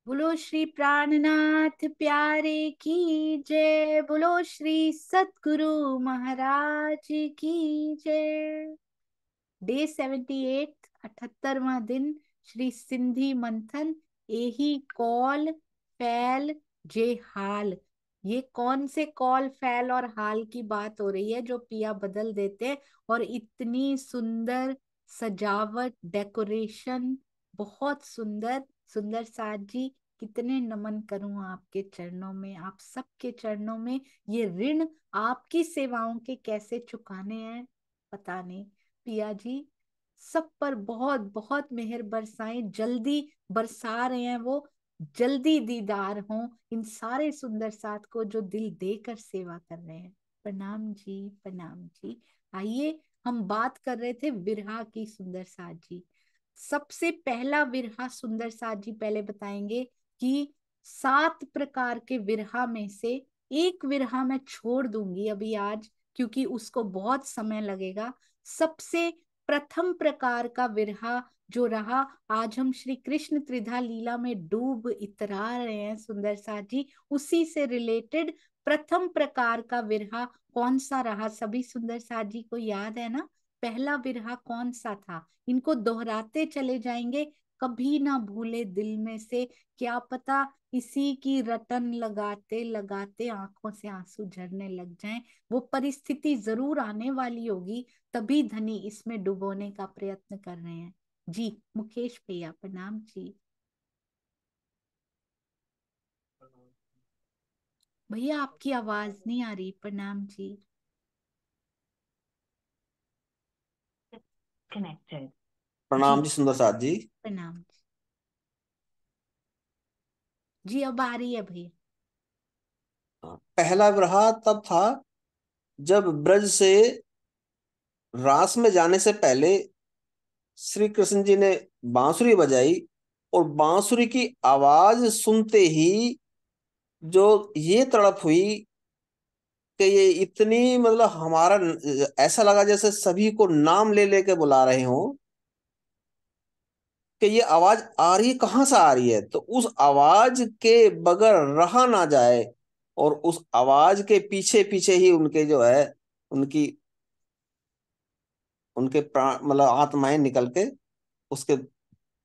बोलो श्री प्राणनाथ प्यारे की जय। बोलो श्री सतगुरु महाराज की जय। डे 78, 78वां दिन। श्री सिंधी मंथन। एही कौल फैल जे हाल। ये कौन से कौल फैल और हाल की बात हो रही है जो पिया बदल देते हैं? और इतनी सुंदर सजावट, डेकोरेशन, बहुत सुंदर। सुंदर साज जी, कितने नमन करूं आपके चरणों में, आप सबके चरणों में। ये ऋण आपकी सेवाओं के कैसे चुकाने हैं पता नहीं। पिया जी सब पर बहुत बहुत मेहर बरसाएं, जल्दी बरसा रहे हैं वो। जल्दी दीदार हो इन सारे सुंदर साथ को जो दिल देकर सेवा कर रहे हैं। प्रणाम जी, प्रणाम जी। आइए, हम बात कर रहे थे विरहा की। सुंदर साथ जी सबसे पहला विरहा सुंदर साथ जी पहले बताएंगे कि 7 प्रकार के विरहा में से एक विरहा मैं छोड़ दूंगी अभी आज, क्योंकि उसको बहुत समय लगेगा। सबसे प्रथम प्रकार का विरहा जो रहा, आज हम श्री कृष्ण त्रिधा लीला में डूब इतरा रहे हैं सुंदर साथ जी, उसी से रिलेटेड प्रथम प्रकार का विरहा कौन सा रहा? सभी सुंदर साथ जी को याद है ना? पहला विरहा कौन सा था? इनको दोहराते चले जाएंगे, कभी ना भूले दिल में से। क्या पता इसी की रटन लगाते लगाते आंखों से आंसू झरने लग जाएं। वो परिस्थिति जरूर आने वाली होगी, तभी धनी इसमें डुबोने का प्रयत्न कर रहे हैं। जी मुकेश भैया प्रणाम जी। भैया आपकी आवाज नहीं आ रही, प्रणाम जी। Connected. जी प्रणाम जी सुंदर साथ जी। प्रणाम जी, अब आ रही है भैया। पहला विरह तब था जब ब्रज से रास में जाने से पहले श्री कृष्ण जी ने बांसुरी बजाई, और बांसुरी की आवाज सुनते ही जो ये तड़प हुई कि ये इतनी, मतलब हमारा ऐसा लगा जैसे सभी को नाम ले लेके बुला रहे हो, कि ये आवाज आ रही कहाँ से आ रही है, तो उस आवाज के बगैर रहा ना जाए। और उस आवाज के पीछे पीछे ही उनके जो है, उनकी उनके प्राण, मतलब आत्माएं निकल के उसके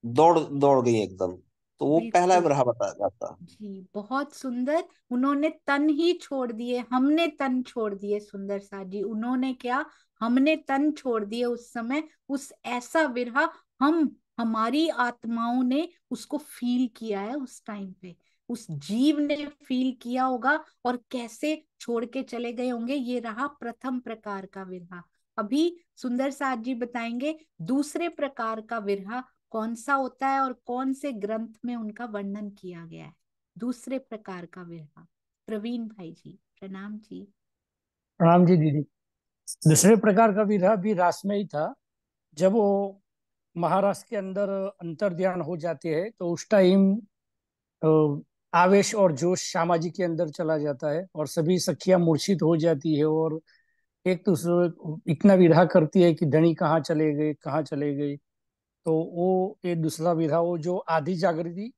दौड़ दौड़ गई एकदम। तो वो पहला बिल्कुल विरह बताया जाता। जी, बहुत सुंदर। उन्होंने तन ही छोड़ दिए, हमने तन छोड़ दिए सुंदर सा जी। उन्होंने क्या, हमने तन छोड़ दिए उस समय। उस ऐसा विरहा हम, हमारी आत्माओं ने उसको फील किया है उस टाइम पे। उस जीव ने फील किया होगा और कैसे छोड़ के चले गए होंगे। ये रहा प्रथम प्रकार का विरहा। अभी सुंदर साथ जी बताएंगे दूसरे प्रकार का विरहा कौन सा होता है और कौन से ग्रंथ में उनका वर्णन किया गया है। दूसरे प्रकार का विरहा प्रवीण भाई जी प्रणाम जी। प्रणाम जी दीदी। दूसरे प्रकार का विरह भी रास में ही था। जब वो महाराष्ट्र के अंदर अंतर ध्यान हो जाते हैं तो उस टाइम आवेश और जोश श्यामा जी के अंदर चला जाता है और सभी सखियां मूर्छित हो जाती है और एक दूसरे को इतना विरह करती है कि धनी कहाँ चले गए, कहाँ चले गए। तो वो ये दूसरा विरह, वो जो आधी जागृति,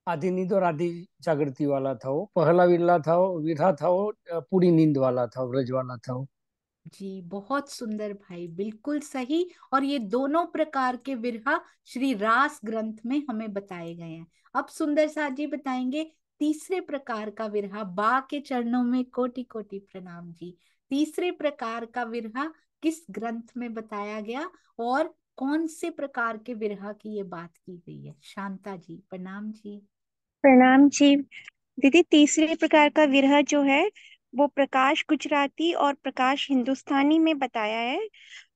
आधी नींद और आधी जागृति वाला था। वो पहला विरह था वो पूरी नींद वाला था, व्रज वाला था वो। जी बहुत सुंदर भाई, बिल्कुल सही। और ये दोनों प्रकार के विरहा श्री रास ग्रंथ में हमें बताए गए हैं। अब सुंदर साथ जी बताएंगे तीसरे प्रकार का विरहा। बा के चरणों में कोटि कोटि प्रणाम जी। तीसरे प्रकार का विरहा किस ग्रंथ में बताया गया और कौन से प्रकार के विरहा की ये बात की गई है? शांता जी प्रणाम जी। प्रणाम जी। दीदी, तीसरे प्रकार का विरह जो है वो प्रकाश गुजराती और प्रकाश हिंदुस्तानी में बताया है।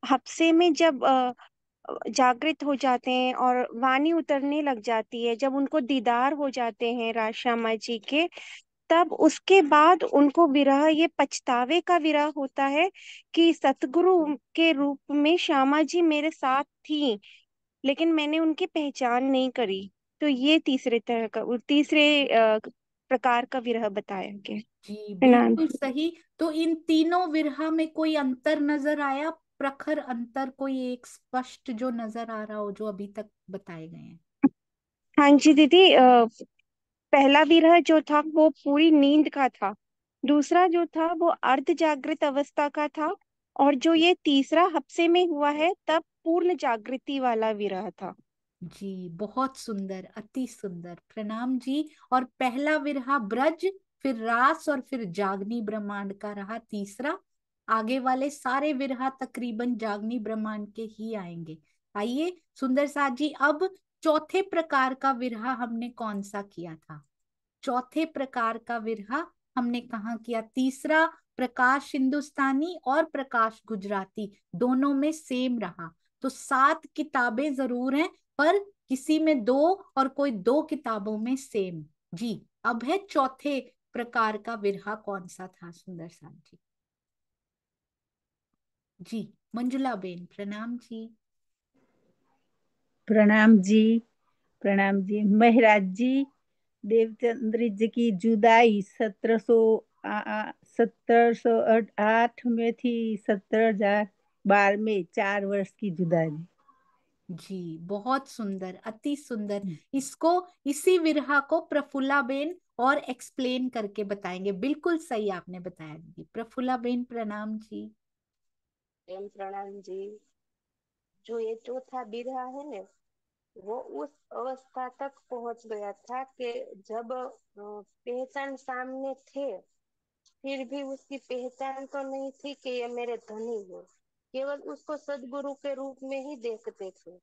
हफ्से में जब जागृत हो जाते हैं और वाणी उतरने लग जाती है, जब उनको दीदार हो जाते हैं राज श्यामा जी के, तब उसके बाद उनको विरह, ये पछतावे का विरह होता है कि सतगुरु के रूप में श्यामा जी मेरे साथ थी, लेकिन मैंने उनकी पहचान नहीं करी। तो ये तीसरे प्रकार का विरह बताया गया। जी प्रणाम। बिल्कुल सही। तो इन तीनों विरहा में कोई अंतर नजर आया? प्रखर अंतर कोई एक स्पष्ट जो नजर आ रहा हो जो अभी तक बताए गए हैं? हाँ जी दीदी, पहला विरह जो था वो पूरी नींद का था, दूसरा जो था वो अर्ध जागृत अवस्था का था, और जो ये तीसरा हफ्से में हुआ है तब पूर्ण जागृति वाला विरह था। जी बहुत सुंदर, अति सुंदर, प्रणाम जी। और पहला विरहा ब्रज, फिर रास, और फिर जागनी ब्रह्मांड का रहा तीसरा। आगे वाले सारे विरहा तकरीबन जागनी ब्रह्मांड के ही आएंगे। आइए सुंदर साथ जी, अब चौथे प्रकार का विरहा हमने कौन सा किया था? चौथे प्रकार का विरहा हमने कहाँ किया? तीसरा प्रकाश हिंदुस्तानी और प्रकाश गुजराती दोनों में सेम रहा। तो 7 किताबें जरूर हैं, पर किसी में 2 और कोई 2 किताबों में सेम। जी अब है चौथे प्रकार का विरहा कौन सा था सुंदर साथ जी? जी मंजुला बेन, प्रणाम जी। प्रणाम जी। प्रणाम जी महाराज जी। देवचंद्र जी की जुदाई 1708 में थी। 1712 में 4 वर्ष की जुदाई। जी बहुत सुंदर, अति सुंदर। इसको, इसी विरहा को प्रफुल्ला बेन और एक्सप्लेन करके बताएंगे। बिल्कुल सही आपने बताया दीदी। प्रफुल्ला बेन प्रणाम जी। प्रणाम जी। जो ये चौथा बिरहा है ना, वो उस अवस्था तक पहुंच गया था कि जब पहचान सामने थे, फिर भी उसकी पहचान तो नहीं थी कि ये मेरे धनी है, केवल उसको सदगुरु के रूप में ही देखते थे।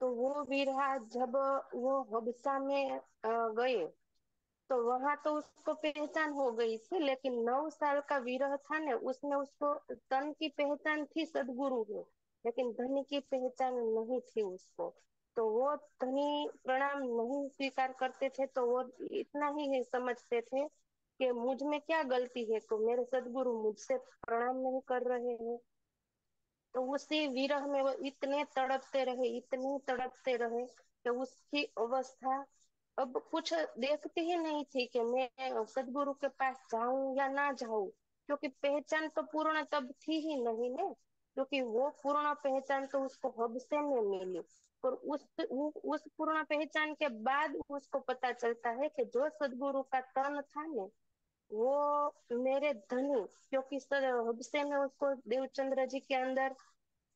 तो वो बिरहा जब वो हबसा में गए, तो वहां तो उसको पहचान हो गई थी, लेकिन 9 साल का विरह था ना, उसमें उसको तन की पहचान थी सदगुरु है, लेकिन धनी की पहचान नहीं थी उसको। तो वो धनी प्रणाम नहीं स्वीकार करते थे, तो वो इतना ही है समझते थे कि मुझ में क्या गलती है, तो मेरे सदगुरु मुझसे प्रणाम नहीं कर रहे हैं। तो उसी विरह में वो इतने तड़पते रहे, इतने तड़पते रहे कि उसकी अवस्था अब कुछ देखती ही नहीं थी कि मैं सदगुरु के पास जाऊं या ना जाऊं, क्योंकि पहचान तो पूर्ण तब थी ही नहीं ने, क्योंकि वो पूर्ण पहचान तो उसको हबसे में मिली। और उस पूर्ण पहचान के बाद उसको पता चलता है कि जो सदगुरु का तन था ने, वो मेरे धनी, क्योंकि हबसे में उसको देवचंद्र जी के अंदर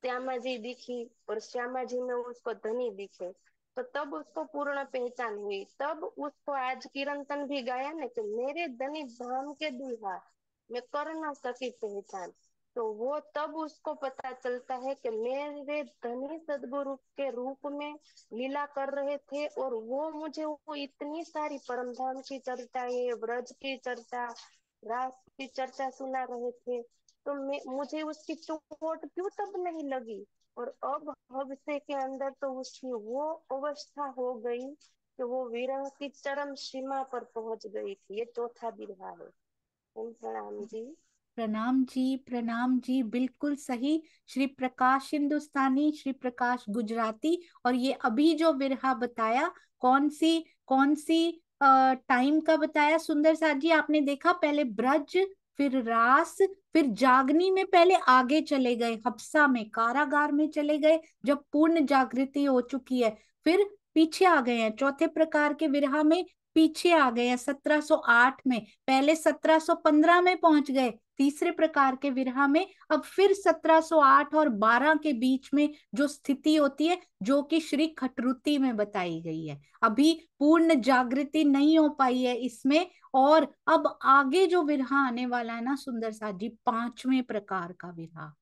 श्यामा जी दिखी, और श्यामा जी में उसको धनी दिखे, तो तब उसको पूर्ण पहचान हुई। तब उसको आज कीर्तन भी गाया ना कि मेरे धनी धाम के दुल्हा, मैं कर ना सकी पहचान। तो वो तब उसको पता चलता है कि मेरे धनी सदगुरु के रूप में लीला कर रहे थे, और वो मुझे वो इतनी सारी परम धाम की चर्चा, ये ब्रज की चर्चा, रास की चर्चा सुना रहे थे, तो मुझे उसकी चोट क्यों तब नहीं लगी। और अब हबसे के अंदर तो उसकी वो अवस्था हो गई कि वो विरह की चरम सीमा पर पहुंच गई थी। ये चौथा बिरहा है। प्रणाम जी। प्रणाम जी, प्रणाम जी, बिल्कुल सही। श्री प्रकाश हिंदुस्तानी, श्री प्रकाश गुजराती। और ये अभी जो विरहा बताया, कौन सी टाइम का बताया सुंदर साथ जी? आपने देखा, पहले ब्रज, फिर रास, फिर जागनी में पहले आगे चले गए, हबसा में कारागार में चले गए जब पूर्ण जागृति हो चुकी है। फिर पीछे आ गए हैं चौथे प्रकार के विरहा में, पीछे आ गए हैं 1708 में, पहले 1715 में पहुंच गए तीसरे प्रकार के विरहा में। अब फिर 1708 और 12 के बीच में जो स्थिति होती है, जो कि श्री खटरुती में बताई गई है। अभी पूर्ण जागृति नहीं हो पाई है इसमें। और अब आगे जो विरहा आने वाला है ना सुंदर साथ जी, पांचवें प्रकार का विरहा।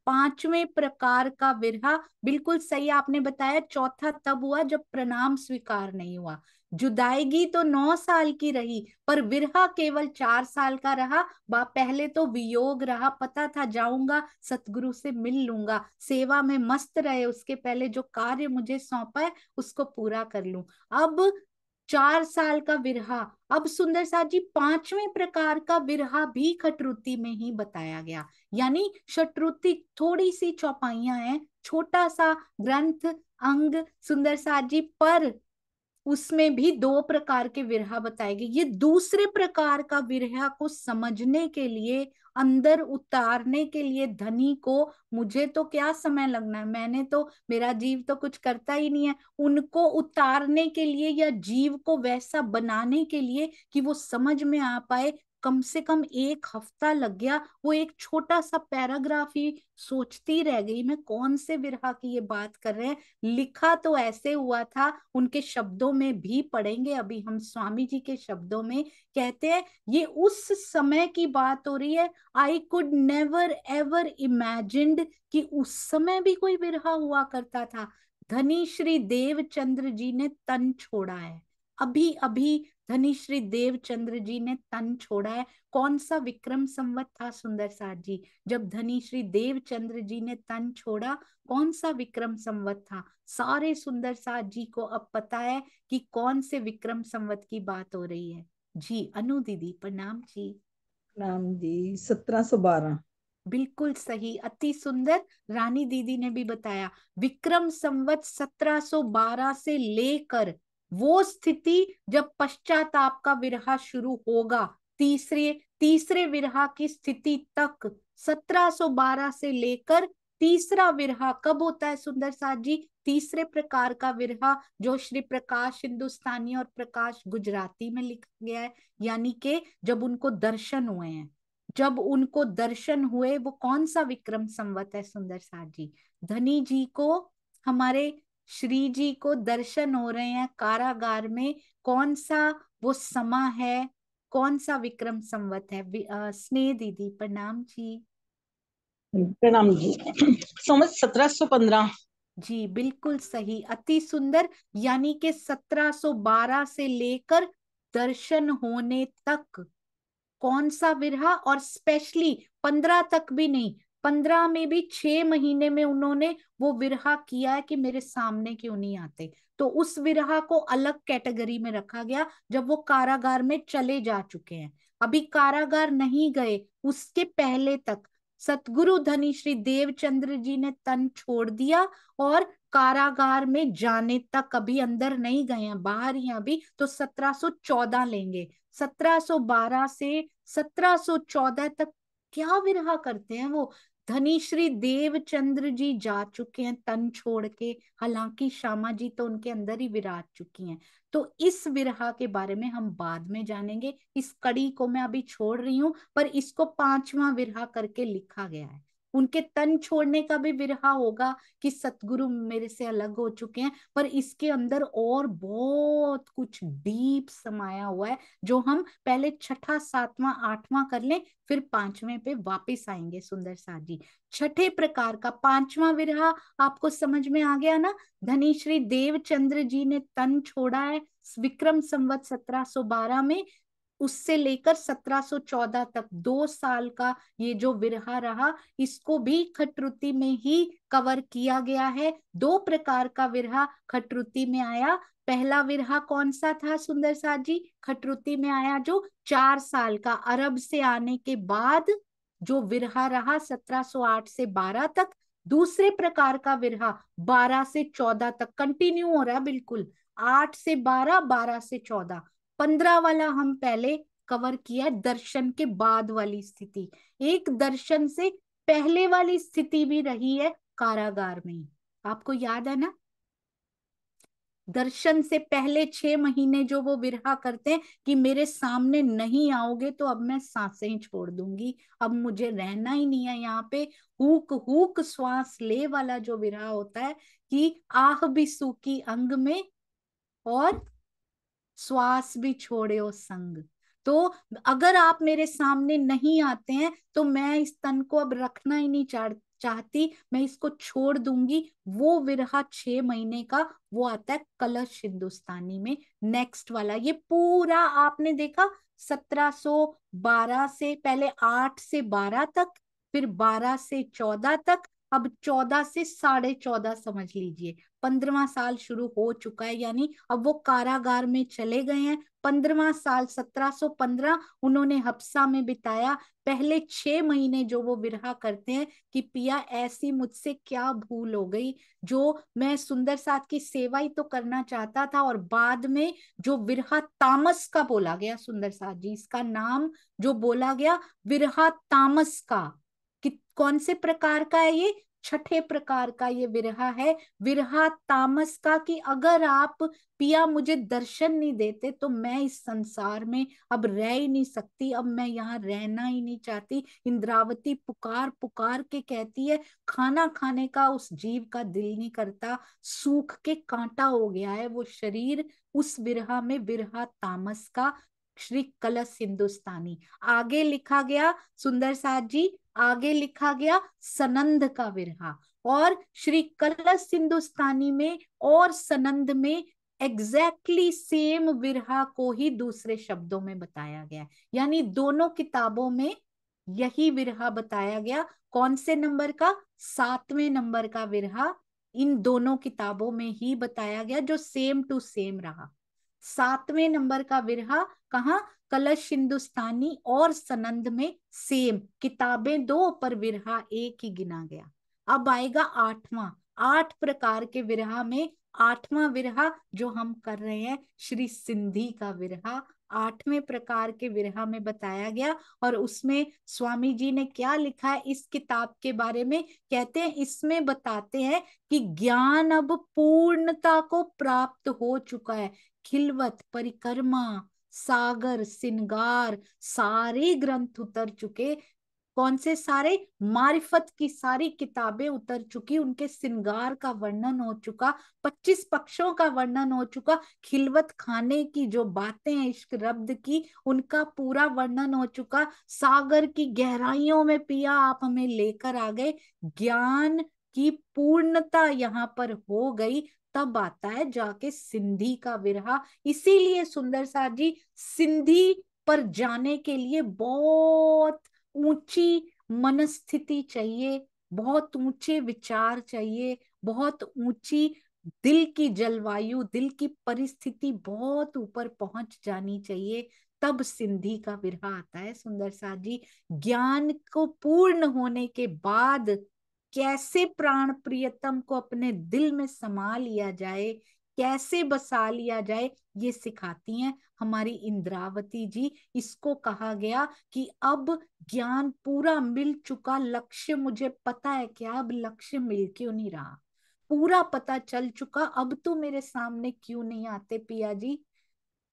पांचवें प्रकार का विरहा, बिल्कुल सही आपने बताया, चौथा तब हुआ जब प्रणाम स्वीकार नहीं हुआ। जुदाईगी तो 9 साल की रही, पर विरहा केवल 4 साल का रहा। पहले तो वियोग रहा, पता था जाऊंगा सतगुरु से मिल लूंगा, सेवा में मस्त रहे, उसके पहले जो कार्य मुझे सौंपा है उसको पूरा कर लूं। अब 4 साल का विरहा। अब सुंदर साथ जी, पांचवें प्रकार का विरहा भी खटरुती में ही बताया गया। यानी शटरुती थोड़ी सी चौपाइयां हैं, छोटा सा ग्रंथ अंग सुंदर साथ जी, पर उसमें भी दो प्रकार के विरह बताए गए। ये दूसरे प्रकार का विरह को समझने के लिए, अंदर उतारने के लिए धनी को, मुझे तो क्या समय लगना है, मैंने तो, मेरा जीव तो कुछ करता ही नहीं है, उनको उतारने के लिए या जीव को वैसा बनाने के लिए कि वो समझ में आ पाए, कम से कम 1 हफ्ता लग गया। वो एक छोटा सा पैराग्राफ ही सोचती रह गई, मैं कौन से विरह की ये बात कर रहे हैं। लिखा तो ऐसे हुआ था, उनके शब्दों में भी पढ़ेंगे अभी हम, स्वामी जी के शब्दों में कहते हैं, ये उस समय की बात हो रही है। I could never ever imagined कि उस समय भी कोई विरह हुआ करता था। धनी श्री देवचंद्र जी ने तन छोड़ा है, अभी अभी धनी श्री देवचंद्र जी ने तन छोड़ा है। कौन सा विक्रम संवत था सुंदर साथ जी जब धनी श्री देवचंद्र जी ने तन छोड़ा? कौन सा विक्रम संवत था? सारे सुंदर साथ जी को अब पता है कि कौन से विक्रम संवत की बात हो रही है। जी अनु दीदी प्रणाम जी। प्रणाम जी। 1712। बिल्कुल सही, अति सुंदर। रानी दीदी ने भी बताया, विक्रम संवत 1712 से लेकर वो स्थिति जब पश्चाताप का विरह शुरू होगा, तीसरे तीसरे विरह की स्थिति तक, 1712 से लेकर तीसरा विरह कब होता है सुंदर साथ जी? तीसरे प्रकार का विरह जो श्री प्रकाश हिंदुस्तानी और प्रकाश गुजराती में लिखा गया है, यानी कि जब उनको दर्शन हुए हैं, जब उनको दर्शन हुए, वो कौन सा विक्रम संवत है सुंदर साथ जी? धनी जी को, हमारे श्री जी को दर्शन हो रहे हैं कारागार में, कौन सा वो समा है, कौन सा विक्रम संवत है? स्नेह दीदी प्रणाम जी। प्रणाम जी। संवत 1715। जी बिल्कुल सही, अति सुंदर। यानी कि 1712 से लेकर दर्शन होने तक कौन सा विरह, और स्पेशली 15 तक भी नहीं, 15 में भी 6 महीने में उन्होंने वो विरह किया है कि मेरे सामने क्यों नहीं आते। तो उस विरह को अलग कैटेगरी में रखा गया जब वो कारागार में चले जा चुके हैं। अभी कारागार नहीं गए, उसके पहले तक सतगुरु धनी श्री देवचंद्र जी ने तन छोड़ दिया और कारागार में जाने तक अभी अंदर नहीं गए हैं, बाहर ही हैं अभी। तो 1714 लेंगे, 1712 से 1714 तक क्या विरह करते हैं वो। धनी श्री देवचंद्र जी जा चुके हैं तन छोड़ के, हालांकि श्यामा जी तो उनके अंदर ही विराज चुकी हैं। तो इस विरह के बारे में हम बाद में जानेंगे, इस कड़ी को मैं अभी छोड़ रही हूं, पर इसको 5वां विरह करके लिखा गया है। उनके तन छोड़ने का भी विरह होगा कि सतगुरु मेरे से अलग हो चुके हैं, पर इसके अंदर और बहुत कुछ डीप समाया हुआ है, जो हम पहले छठा, सातवां, आठवां कर लें, फिर 5वें पे वापस आएंगे सुंदर साथ जी। छठे प्रकार का 5वां विरह आपको समझ में आ गया ना? धनी श्री देवचंद्र जी ने तन छोड़ा है विक्रम संवत 1712 में, उससे लेकर 1714 तक 2 साल का ये जो विरह रहा, इसको भी खटरुति में ही कवर किया गया है। 2 प्रकार का विरह खटरुति में आया। पहला विरह कौन सा था सुंदर साथ जी? खटरुति में आया जो 4 साल का, अरब से आने के बाद जो विरह रहा 1708 से 12 तक। दूसरे प्रकार का विरह 12 से 14 तक कंटिन्यू हो रहा है, बिल्कुल 8 से 12, 12 से 14। 15 वाला हम पहले कवर किया, दर्शन के बाद वाली स्थिति। एक दर्शन से पहले वाली स्थिति भी रही है कारागार में, आपको याद है ना? दर्शन से पहले 6 महीने जो वो विरह करते हैं कि मेरे सामने नहीं आओगे तो अब मैं सांसें ही छोड़ दूंगी, अब मुझे रहना ही नहीं है यहाँ पे। हुक हुक श्वास ले वाला जो विरह होता है कि आह भी सूकी अंग में और श्वास भी छोड़े ओ संग। तो अगर आप मेरे सामने नहीं आते हैं तो मैं इस तन को अब रखना ही नहीं चाहती, मैं इसको छोड़ दूंगी। वो विरह 6 महीने का वो आता है कलश हिंदुस्तानी में, नेक्स्ट वाला। ये पूरा आपने देखा 1712 से पहले 8 से 12 तक, फिर 12 से 14 तक, अब 14 से 14.5 समझ लीजिए, 15वां साल शुरू हो चुका है, यानी अब वो कारागार में चले गए हैं। 15वां साल 1715 उन्होंने हफ्सा में बिताया। पहले 6 महीने जो वो विरहा करते हैं कि पिया ऐसी मुझसे क्या भूल हो गई, जो मैं सुंदर साथ की सेवा ही तो करना चाहता था। और बाद में जो विरहा तामस का बोला गया, सुंदर साथ जी इसका नाम जो बोला गया विरहा तामस का, कि कौन से प्रकार का है ये, छठे प्रकार का ये विरहा है, विरहा तामस का, कि अगर आप पिया मुझे दर्शन नहीं देते तो मैं इस संसार में अब रह ही नहीं सकती, अब मैं यहाँ रहना ही नहीं चाहती। इंद्रावती पुकार पुकार के कहती है, खाना खाने का उस जीव का दिल नहीं करता, सूख के कांटा हो गया है वो शरीर। उस विरहा में विरहा तामस का श्री कलश हिंदुस्तानी। आगे लिखा गया सुंदर साथ जी, आगे लिखा गया सनंद का विरहा। और श्री कलश हिंदुस्तानी में और सनंद में एग्जैक्टली सेम विरहा को ही दूसरे शब्दों में बताया गया, यानी दोनों किताबों में यही विरहा बताया गया। कौन से नंबर का, 7वें नंबर का विरहा इन दोनों किताबों में ही बताया गया, जो सेम टू सेम रहा। 7वें नंबर का विरहा कहाँ, कलश हिंदुस्तानी और सनंद में सेम, किताबें दो पर विरहा एक ही गिना गया। अब आएगा 8वां, 8 प्रकार के विरहा में 8वां विरहा जो हम कर रहे हैं श्री सिंधी का विरहा, 8वें प्रकार के विरहा में बताया गया। और उसमें स्वामी जी ने क्या लिखा है इस किताब के बारे में, कहते हैं इसमें बताते हैं कि ज्ञान अब पूर्णता को प्राप्त हो चुका है। खिलवत, परिक्रमा, सागर, सिंगार, सारे ग्रंथ उतर चुके। कौन से सारे, मारिफत की सारी किताबें उतर चुकी, उनके सिंगार का वर्णन हो चुका, 25 पक्षों का वर्णन हो चुका, खिलवत खाने की जो बातें हैं इश्क रब्द की उनका पूरा वर्णन हो चुका, सागर की गहराइयों में पिया आप हमें लेकर आ गए, ज्ञान की पूर्णता यहाँ पर हो गई। तब आता है जाके सिंधी का विरहा। इसीलिए सुंदर साथ जी सिंधी पर जाने के लिए बहुत ऊंची मनस्थिति चाहिए, बहुत ऊंचे विचार चाहिए, बहुत ऊंची दिल की जलवायु, दिल की परिस्थिति बहुत ऊपर पहुंच जानी चाहिए, तब सिंधी का विरहा आता है सुंदर साथ जी। ज्ञान को पूर्ण होने के बाद कैसे प्राण प्रियतम को अपने दिल में समा लिया जाए, कैसे बसा लिया जाए, ये सिखाती हैं हमारी इंद्रावती जी। इसको कहा गया कि अब ज्ञान पूरा मिल चुका, लक्ष्य मुझे पता है, क्या अब लक्ष्य मिल क्यों नहीं रहा, पूरा पता चल चुका, अब तो मेरे सामने क्यों नहीं आते पिया जी,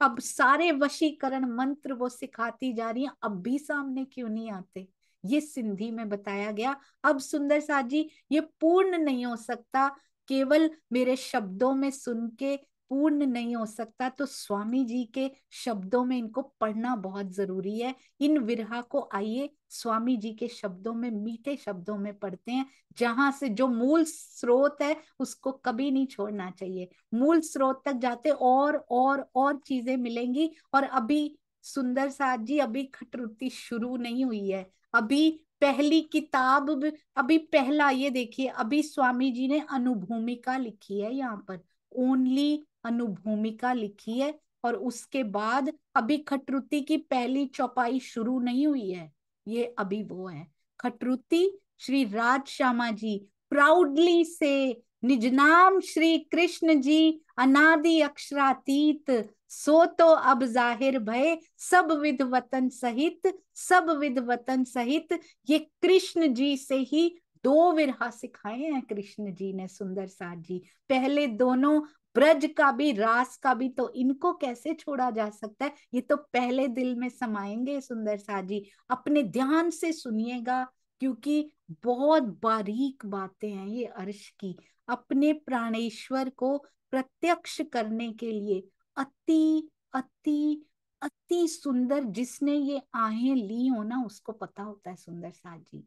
अब सारे वशीकरण मंत्र वो सिखाती जा रही है, अब भी सामने क्यों नहीं आते, ये सिंधी में बताया गया। अब सुंदर साथ जी ये पूर्ण नहीं हो सकता, केवल मेरे शब्दों में सुन के पूर्ण नहीं हो सकता, तो स्वामी जी के शब्दों में इनको पढ़ना बहुत जरूरी है। इन विरहा को आइए स्वामी जी के शब्दों में, मीठे शब्दों में पढ़ते हैं, जहां से जो मूल स्रोत है उसको कभी नहीं छोड़ना चाहिए, मूल स्रोत तक जाते और चीजें मिलेंगी। और अभी सुंदर साथ जी अभी खटरुती शुरू नहीं हुई है, अभी पहली किताब अभी पहला, ये देखिए अभी स्वामी जी ने अनुभूमिका लिखी है यहाँ पर, ओनली अनुभूमिका लिखी है, और उसके बाद अभी खटरुती की पहली चौपाई शुरू नहीं हुई है, ये अभी वो है खटरुती। श्री राज श्यामा जी प्राउडली से निज नाम श्री कृष्ण जी अनादि अक्षरातीत, सो तो अब जाहिर भय सब विध वतन सहित, सब विध वतन सहित। ये कृष्ण जी से ही 2 विरहा सिखाए हैं कृष्ण जी ने सुंदर साथ जी, पहले दोनों ब्रज का भी रास का भी, तो इनको कैसे छोड़ा जा सकता है, ये तो पहले दिल में समाएंगे सुंदर साथ जी। अपने ध्यान से सुनिएगा क्योंकि बहुत बारीक बातें हैं ये अर्श की। अपने प्राणेश्वर को प्रत्यक्ष करने के लिए अति अति अति सुंदर, जिसने ये आहें ली हो ना उसको पता होता है सुंदर साथ जी।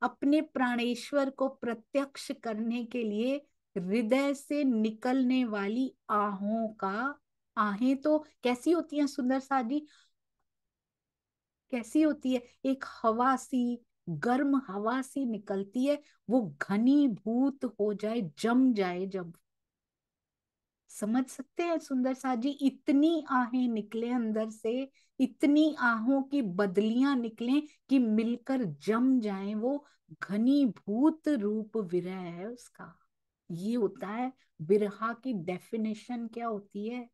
अपने प्राणेश्वर को प्रत्यक्ष करने के लिए हृदय से निकलने वाली आहों का, आहें तो कैसी होती हैं सुंदर साथ जी, कैसी होती है, एक हवा सी गर्म हवा सी निकलती है, वो घनीभूत हो जाए, जम जाए जब। समझ सकते हैं सुंदर सा जी? इतनी आहें निकले अंदर से, इतनी आहों की बदलियां निकले कि मिलकर जम जाएं, वो घनीभूत रूप विरह है उसका। ये होता है विरहा की डेफिनेशन। क्या होती है?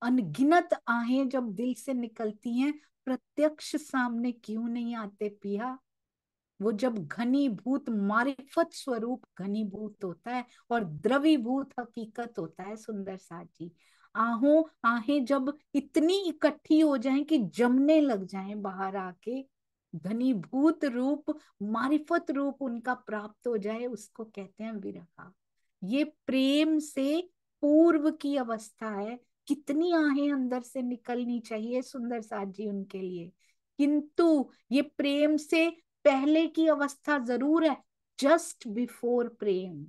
अनगिनत आहें जब दिल से निकलती हैं, प्रत्यक्ष सामने क्यों नहीं आते पिया? वो जब घनीभूत मारिफत स्वरूप घनीभूत होता है और द्रवीभूत हकीकत होता है सुंदर साथ जी। आहें जब इतनी इकट्ठी हो जाएं कि जमने लग जाएं बाहर आके, घनीभूत रूप मारिफत रूप उनका प्राप्त हो जाए, उसको कहते हैं विरहा। ये प्रेम से पूर्व की अवस्था है। कितनी आहें अंदर से निकलनी चाहिए सुंदर साथ जी उनके लिए, किंतु ये प्रेम से पहले की अवस्था जरूर है, जस्ट बिफोर प्रेम।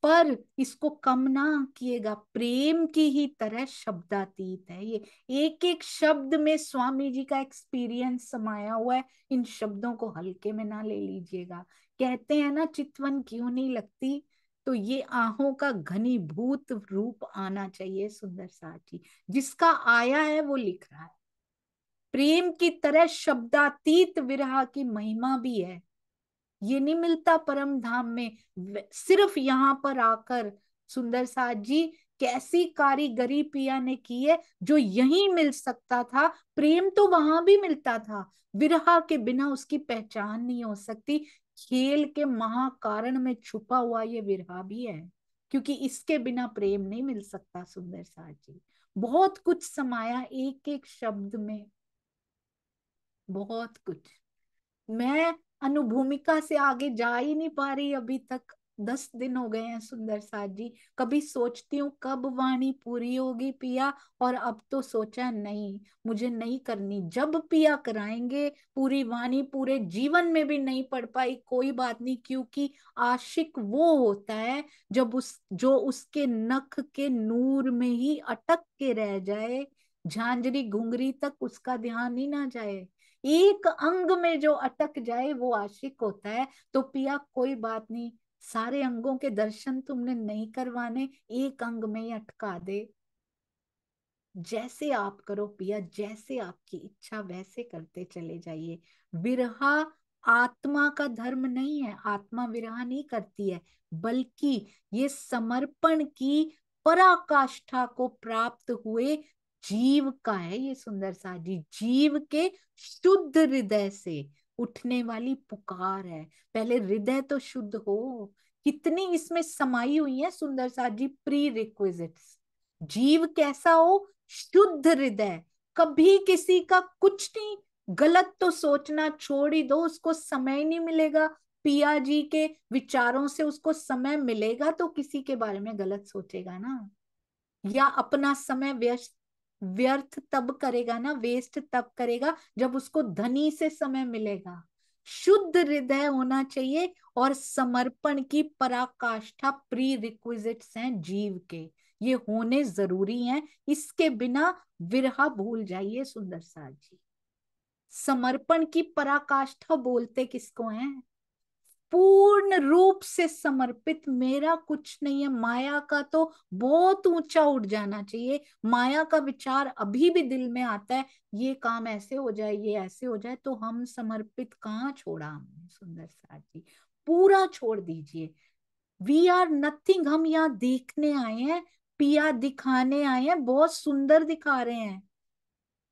पर इसको कम ना किएगा, प्रेम की ही तरह शब्दातीत है ये। एक एक शब्द में स्वामी जी का एक्सपीरियंस समाया हुआ है, इन शब्दों को हल्के में ना ले लीजिएगा। कहते हैं ना चितवन क्यों नहीं लगती, तो ये आहों का घनीभूत रूप आना चाहिए सुंदर साथ जी। जिसका आया है वो लिख रहा है। प्रेम की तरह शब्दातीत विरह की महिमा भी है। ये नहीं मिलता परम धाम में, सिर्फ यहाँ पर आकर। सुंदर साथ जी, कैसी कारीगरी पिया ने की है, जो यहीं मिल सकता था। प्रेम तो वहां भी मिलता था, विरह के बिना उसकी पहचान नहीं हो सकती। खेल के महाकारण में छुपा हुआ ये विरह भी है, क्योंकि इसके बिना प्रेम नहीं मिल सकता सुंदर साथ जी। बहुत कुछ समाया एक एक शब्द में, बहुत कुछ। मैं अनुभूमिका से आगे जा ही नहीं पा रही अभी तक। 10 दिन हो गए हैं सुंदर साथ जी। कभी सोचती हूँ कब वाणी पूरी होगी पिया, और अब तो सोचा नहीं, मुझे नहीं करनी। जब पिया कराएंगे पूरी वाणी, पूरे जीवन में भी नहीं पढ़ पाई कोई बात नहीं, क्योंकि आशिक वो होता है जब जो उसके नख के नूर में ही अटक के रह जाए, झांझरी घुंघरी तक उसका ध्यान ही ना जाए। एक अंग में जो अटक जाए वो आशिक होता है। तो पिया कोई बात नहीं, सारे अंगों के दर्शन तुमने नहीं करवाने, एक अंग में ही अटका दे। जैसे आप करो पिया, जैसे आपकी इच्छा वैसे करते चले जाइए। विरहा आत्मा का धर्म नहीं है, आत्मा विरहा नहीं करती है, बल्कि ये समर्पण की पराकाष्ठा को प्राप्त हुए जीव का है। ये सुंदर सा जी, जीव के शुद्ध हृदय से उठने वाली पुकार है। पहले हृदय तो शुद्ध हो। कितनी इसमें समाई हुई है सुंदर सा जी प्री रिक्विजिट्स। जीव कैसा हो? शुद्ध हृदय। कभी किसी का कुछ नहीं, गलत तो सोचना छोड़ ही दो, उसको समय नहीं मिलेगा। पिया जी के विचारों से उसको समय मिलेगा तो किसी के बारे में गलत सोचेगा ना, या अपना समय व्यस्त व्यर्थ तब करेगा ना, वेस्ट तब करेगा जब उसको धनी से समय मिलेगा। शुद्ध हृदय होना चाहिए, और समर्पण की पराकाष्ठा प्री रिक्विजिट्स हैं जीव के, ये होने जरूरी हैं। इसके बिना विरहा भूल जाइए सुंदर साथ जी। समर्पण की पराकाष्ठा बोलते किसको हैं? पूर्ण रूप से समर्पित, मेरा कुछ नहीं है। माया का तो बहुत ऊंचा उठ जाना चाहिए। माया का विचार अभी भी दिल में आता है, ये काम ऐसे हो जाए, ये ऐसे हो जाए, तो हम समर्पित कहाँ छोड़ा हमने सुंदर साथ जी। पूरा छोड़ दीजिए। वी आर नथिंग, हम यहाँ देखने आए हैं, पिया दिखाने आए हैं, बहुत सुंदर दिखा रहे हैं।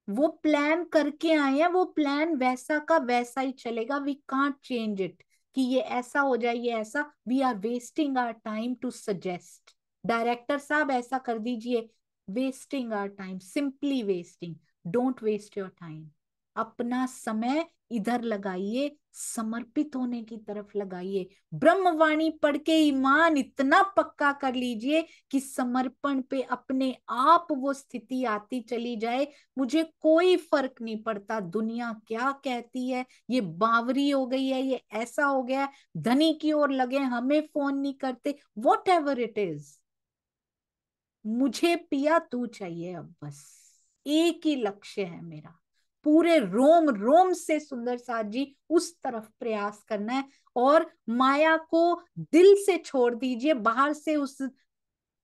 वो प्लान करके आए हैं, वो प्लान वैसा का वैसा ही चलेगा। वी कांट चेंज इट कि ये ऐसा हो जाए, ये ऐसा। We are wasting our time to suggest, director साहब ऐसा कर दीजिए। Wasting our time, simply wasting. Don't waste your time. अपना समय इधर लगाइए, समर्पित होने की तरफ लगाइए। ब्रह्मवाणी पढ़ के ईमान इतना पक्का कर लीजिए कि समर्पण पे अपने आप वो स्थिति आती चली जाए। मुझे कोई फर्क नहीं पड़ता दुनिया क्या कहती है, ये बावरी हो गई है, ये ऐसा हो गया है, धनी की ओर लगे, हमें फोन नहीं करते, वॉट एवर इट इज। मुझे पिया तू चाहिए अब, बस एक ही लक्ष्य है मेरा, पूरे रोम रोम से सुंदर साथ जी उस तरफ प्रयास करना है। और माया को दिल से छोड़ दीजिए, बाहर से उस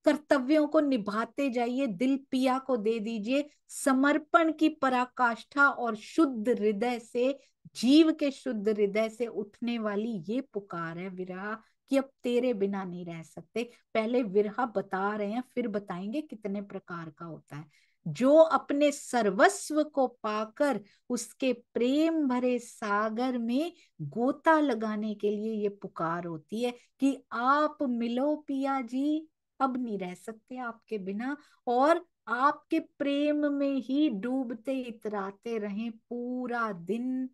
कर्तव्यों को निभाते जाइए, दिल पिया को दे दीजिए। समर्पण की पराकाष्ठा और शुद्ध हृदय से, जीव के शुद्ध हृदय से उठने वाली ये पुकार है विरहा, कि अब तेरे बिना नहीं रह सकते। पहले विरहा बता रहे हैं, फिर बताएंगे कितने प्रकार का होता है। जो अपने सर्वस्व को पाकर उसके प्रेम भरे सागर में गोता लगाने के लिए ये पुकार होती है कि आप मिलो पिया जी, अब नहीं रह सकते आपके बिना, और आपके प्रेम में ही डूबते इतराते रहें पूरा दिन,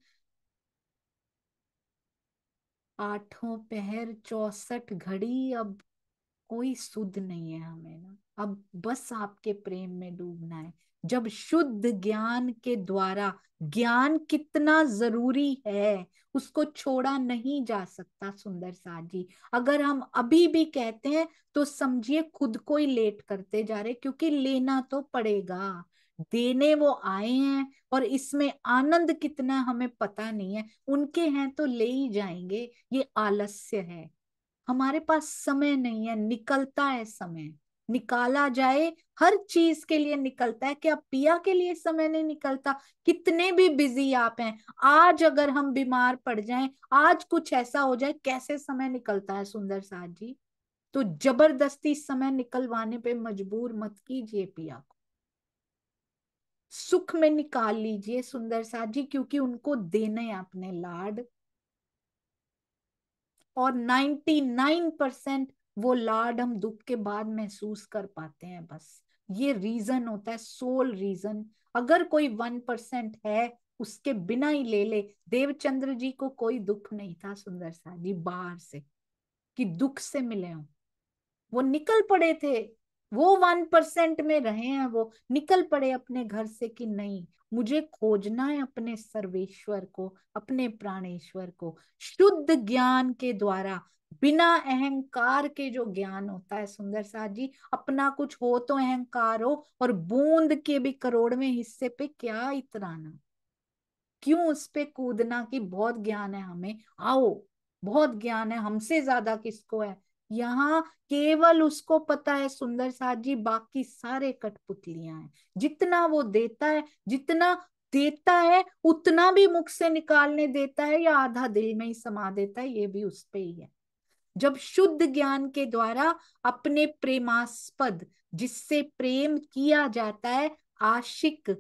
आठों पहर 64 घड़ी। अब कोई सुध नहीं है हमें ना, अब बस आपके प्रेम में डूबना है। जब शुद्ध ज्ञान के द्वारा, ज्ञान कितना जरूरी है उसको छोड़ा नहीं जा सकता सुंदर साथ जी। अगर हम अभी भी कहते हैं तो समझिए खुद को ही लेट करते जा रहे, क्योंकि लेना तो पड़ेगा। देने वो आए हैं, और इसमें आनंद कितना हमें पता नहीं है, उनके हैं तो ले ही जाएंगे। ये आलस्य है, हमारे पास समय नहीं है, निकलता है समय, निकाला जाए, हर चीज के लिए निकलता है। क्या पिया के लिए समय नहीं निकलता? कितने भी बिजी आप हैं, आज अगर हम बीमार पड़ जाएं, आज कुछ ऐसा हो जाए, कैसे समय निकलता है सुंदर साथ जी। तो जबरदस्ती समय निकलवाने पे मजबूर मत कीजिए पिया को, सुख में निकाल लीजिए सुंदर साथ जी, क्योंकि उनको देने अपने लाड। और 99% वो लाड हम दुख के बाद महसूस कर पाते हैं। बस ये रीजन होता है, सोल रीजन। अगर कोई 1% है, उसके बिना ही ले ले। देवचंद्र जी को कोई दुख नहीं था सुंदर सा जी बाहर से, कि दुख से मिले हों, वो निकल पड़े थे। वो 1% में रहे हैं, वो निकल पड़े अपने घर से कि नहीं, मुझे खोजना है अपने सर्वेश्वर को, अपने प्राणेश्वर को। शुद्ध ज्ञान के द्वारा, बिना अहंकार के जो ज्ञान होता है सुंदर साथ जी, अपना कुछ हो तो अहंकार हो, और बूंद के भी करोड़वें हिस्से पे क्या इतराना, क्यों उस पे कूदना कि बहुत ज्ञान है हमें, आओ बहुत ज्ञान है, हमसे ज्यादा किसको है। यहाँ केवल उसको पता है सुंदर साथ जी, बाकी सारे कठपुतलियां हैं। जितना वो देता है, जितना देता है उतना भी मुख से निकालने देता है, या आधा दिल में ही समा देता है, ये भी उस पे ही है। जब शुद्ध ज्ञान के द्वारा अपने प्रेमास्पद, जिससे प्रेम किया जाता है, आशिक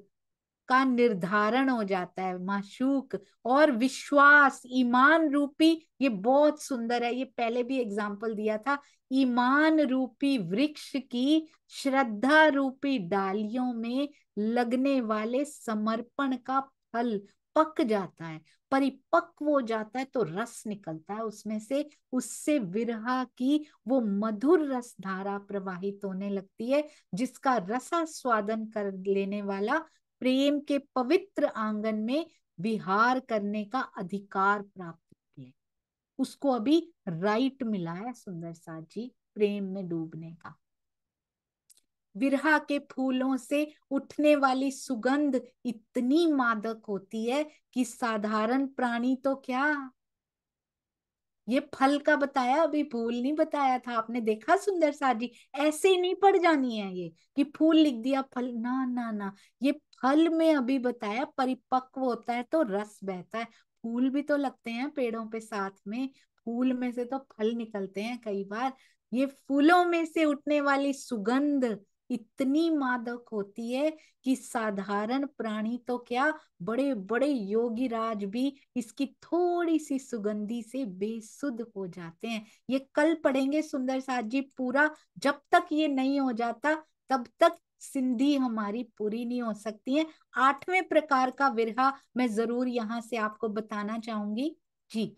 का निर्धारण हो जाता है, माशूक, और विश्वास ईमान रूपी, ये बहुत सुंदर है, ये पहले भी एग्जाम्पल दिया था। ईमान रूपी वृक्ष की श्रद्धा रूपी डालियों में लगने वाले समर्पण का फल पक जाता है, परिपक्व हो जाता है, तो रस निकलता है उसमें से। उससे विरहा की वो मधुर रस धारा प्रवाहित होने लगती है, जिसका रसास्वादन कर लेने वाला प्रेम के पवित्र आंगन में विहार करने का अधिकार प्राप्त किए। उसको अभी राइट मिला है सुंदर साथ जी, प्रेम में डूबने का। विरहा के फूलों से उठने वाली सुगंध इतनी मादक होती है कि साधारण प्राणी तो क्या, ये फल का बताया, अभी फूल नहीं बताया था, आपने देखा सुंदर साथ जी। ऐसे ही नहीं पड़ जानी है ये कि फूल लिख दिया फल, ना ना ना, ये फल में अभी बताया परिपक्व होता है तो रस बहता है। फूल भी तो लगते हैं पेड़ों पे साथ में, फूल में से तो फल निकलते हैं कई बार। ये फूलों में से उठने वाली सुगंध इतनी मादक होती है कि साधारण प्राणी तो क्या, बड़े बड़े योगी राज भी इसकी थोड़ी सी सुगंधी से बेसुध हो जाते हैं। ये कल पढ़ेंगे सुंदर साथ जी पूरा। जब तक ये नहीं हो जाता तब तक सिंधी हमारी पूरी नहीं हो सकती है। 8वें प्रकार का विरहा मैं जरूर यहाँ से आपको बताना चाहूंगी जी,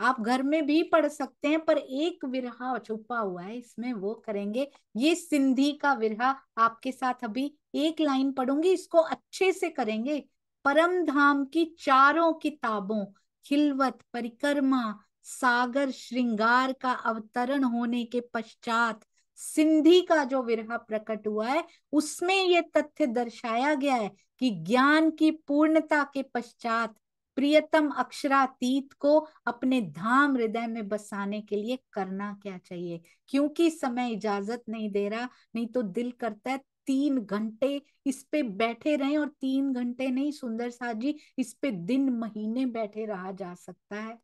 आप घर में भी पढ़ सकते हैं, पर एक विरहा छुपा हुआ है इसमें, वो करेंगे। ये सिंधी का विरहा आपके साथ अभी एक लाइन पढ़ूंगी, इसको अच्छे से करेंगे। परम धाम की चारों किताबों, खिलवत परिक्रमा, सागर श्रृंगार का अवतरण होने के पश्चात सिंधी का जो विरह प्रकट हुआ है उसमें ये तथ्य दर्शाया गया है कि ज्ञान की पूर्णता के पश्चात प्रियतम अक्षरातीत को अपने धाम हृदय में बसाने के लिए करना क्या चाहिए, क्योंकि समय इजाजत नहीं दे रहा। नहीं तो दिल करता है 3 घंटे इस पे बैठे रहें, और 3 घंटे नहीं सुंदर साथ जी, इस पे दिन महीने बैठे रहा जा सकता है।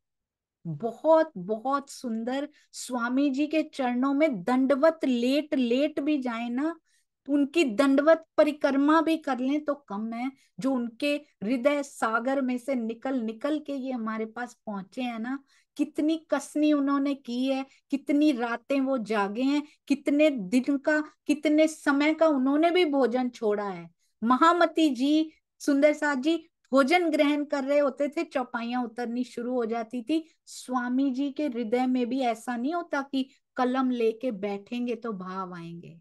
बहुत बहुत सुंदर। स्वामी जी के चरणों में दंडवत लेट लेट भी जाए ना, उनकी दंडवत परिक्रमा भी कर लें तो कम है। जो उनके हृदय सागर में से निकल निकल के ये हमारे पास पहुंचे हैं ना, कितनी कसनी उन्होंने की है, कितनी रातें वो जागे हैं, कितने दिन का, कितने समय का उन्होंने भी भोजन छोड़ा है। महामती जी, सुंदर साथ जी भोजन ग्रहण कर रहे होते थे, चौपाइयां उतरनी शुरू हो जाती थी। स्वामी जी के हृदय में भी ऐसा नहीं होता कि कलम लेके बैठेंगे तो भाव आएंगे।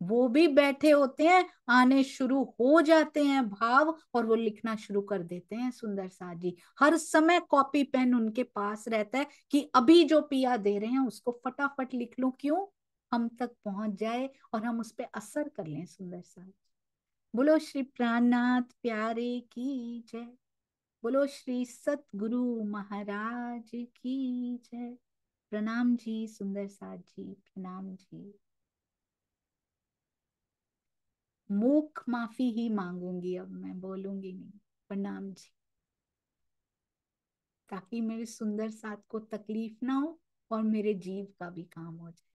वो भी बैठे होते हैं, आने शुरू हो जाते हैं भाव, और वो लिखना शुरू कर देते हैं। सुंदर साथ जी हर समय कॉपी पेन उनके पास रहता है कि अभी जो पिया दे रहे हैं उसको फटाफट लिख लूं, क्यों हम तक पहुंच जाए और हम उस पर असर कर लें। सुंदर साथ बोलो श्री प्राणनाथ प्यारे की जय। बोलो श्री सतगुरु महाराज की जय। प्रणाम जी सुंदर साथ जी, प्रणाम जी। मूक माफी ही मांगूंगी, अब मैं बोलूंगी नहीं। प्रणाम जी, ताकि मेरे सुंदर साथ को तकलीफ ना हो और मेरे जीव का भी काम हो जाए।